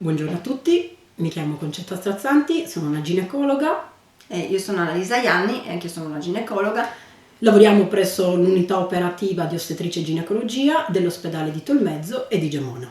Buongiorno a tutti, mi chiamo Concetta Strazzanti, sono una ginecologa. Io sono Annalisa Ianni e anche io sono una ginecologa. Lavoriamo presso l'unità operativa di ostetricia e ginecologia dell'ospedale di Tolmezzo e di Gemona.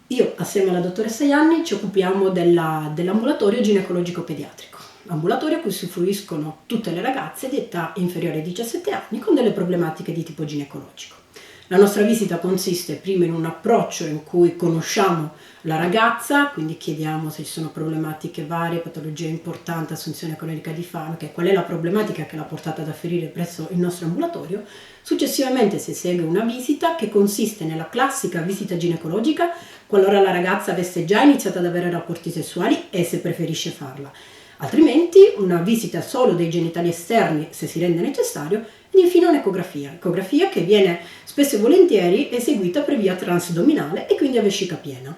Io, assieme alla dottoressa Ianni, ci occupiamo dell'ambulatorio ginecologico pediatrico, ambulatorio a cui si fruiscono tutte le ragazze di età inferiore ai 17 anni con delle problematiche di tipo ginecologico. La nostra visita consiste prima in un approccio in cui conosciamo la ragazza, quindi chiediamo se ci sono problematiche varie, patologie importanti, assunzione cronica di farmaci, qual è la problematica che l'ha portata ad afferire presso il nostro ambulatorio. Successivamente si segue una visita che consiste nella classica visita ginecologica qualora la ragazza avesse già iniziato ad avere rapporti sessuali e se preferisce farla. Altrimenti una visita solo dei genitali esterni se si rende necessario ed infine un'ecografia, ecografia che viene spesso e volentieri eseguita per via transdominale e quindi a vescica piena.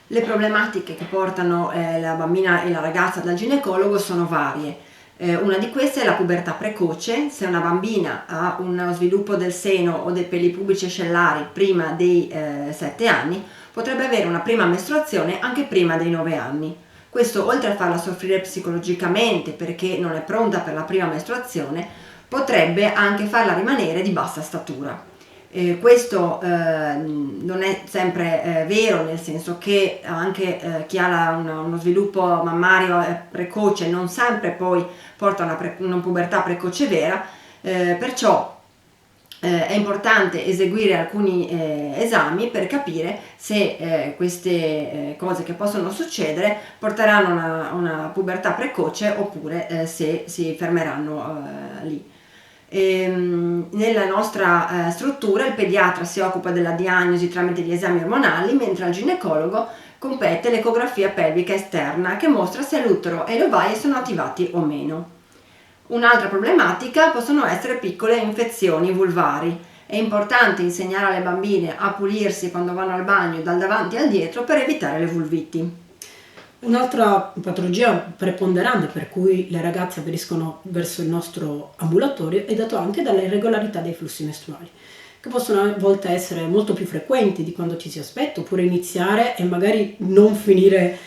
Le problematiche che portano la bambina e la ragazza dal ginecologo sono varie. Una di queste è la pubertà precoce. Se una bambina ha uno sviluppo del seno o dei peli pubici ascellari prima dei 7 anni, potrebbe avere una prima mestruazione anche prima dei 9 anni. Questo, oltre a farla soffrire psicologicamente perché non è pronta per la prima mestruazione, potrebbe anche farla rimanere di bassa statura. Questo non è sempre vero, nel senso che anche chi ha uno sviluppo mammario precoce non sempre poi porta a una pubertà precoce vera, perciò è importante eseguire alcuni esami per capire se queste cose che possono succedere porteranno a una pubertà precoce oppure se si fermeranno lì. Nella nostra struttura il pediatra si occupa della diagnosi tramite gli esami ormonali, mentre al ginecologo compete l'ecografia pelvica esterna che mostra se l'utero e le ovaie sono attivati o meno. Un'altra problematica possono essere piccole infezioni vulvari. È importante insegnare alle bambine a pulirsi quando vanno al bagno dal davanti al dietro per evitare le vulviti. Un'altra patologia preponderante per cui le ragazze aderiscono verso il nostro ambulatorio è dato anche dalla irregolarità dei flussi mestruali, che possono a volte essere molto più frequenti di quando ci si aspetta, oppure iniziare e magari non finire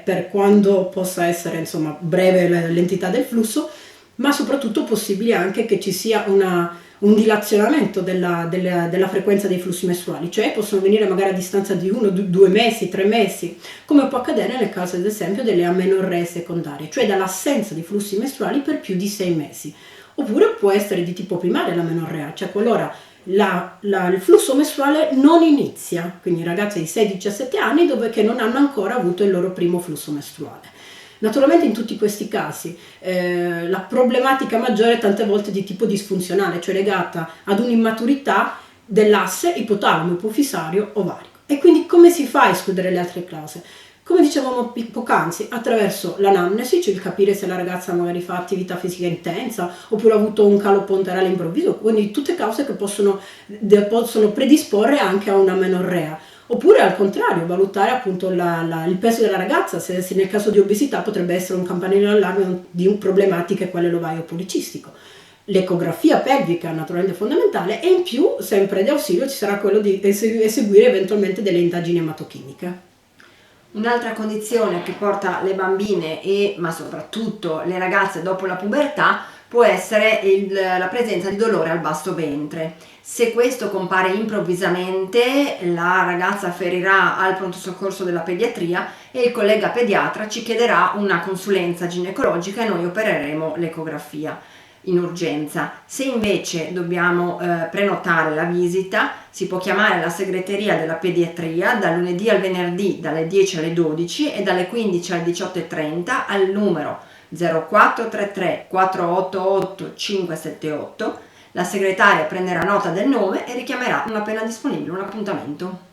per quando possa essere breve l'entità del flusso, ma soprattutto possibile anche che ci sia un dilazionamento della frequenza dei flussi mestruali, cioè possono venire magari a distanza di 1, 2 mesi, 3 mesi, come può accadere nel caso ad esempio delle amenorree secondarie, cioè dall'assenza di flussi mestruali per più di 6 mesi. Oppure può essere di tipo primaria l'amenorrea, cioè qualora il flusso mestruale non inizia, quindi ragazze di 6-17 anni che non hanno ancora avuto il loro primo flusso mestruale. Naturalmente in tutti questi casi la problematica maggiore è tante volte di tipo disfunzionale, cioè legata ad un'immaturità dell'asse ipotalamo-ipofisario ovarico. E quindi come si fa a escludere le altre cause? Come dicevamo poc'anzi, attraverso l'anamnesi, cioè il capire se la ragazza magari fa attività fisica intensa oppure ha avuto un calo ponderale improvviso, quindi tutte cause che possono predisporre anche a una amenorrea. Oppure al contrario, valutare appunto il peso della ragazza, se nel caso di obesità potrebbe essere un campanello d'allarme di problematiche quale l'ovaio policistico. L'ecografia pelvica naturalmente fondamentale e in più, sempre di ausilio, ci sarà quello di eseguire eventualmente delle indagini ematochimiche. Un'altra condizione che porta le bambine ma soprattutto le ragazze dopo la pubertà può essere la presenza di dolore al basso ventre. Se questo compare improvvisamente, la ragazza afferirà al pronto soccorso della pediatria e il collega pediatra ci chiederà una consulenza ginecologica e noi opereremo l'ecografia in urgenza. Se invece dobbiamo prenotare la visita, si può chiamare la segreteria della pediatria dal lunedì al venerdì dalle 10 alle 12 e dalle 15 alle 18:30 al numero 0433 488 578. La segretaria prenderà nota del nome e richiamerà non appena disponibile un appuntamento.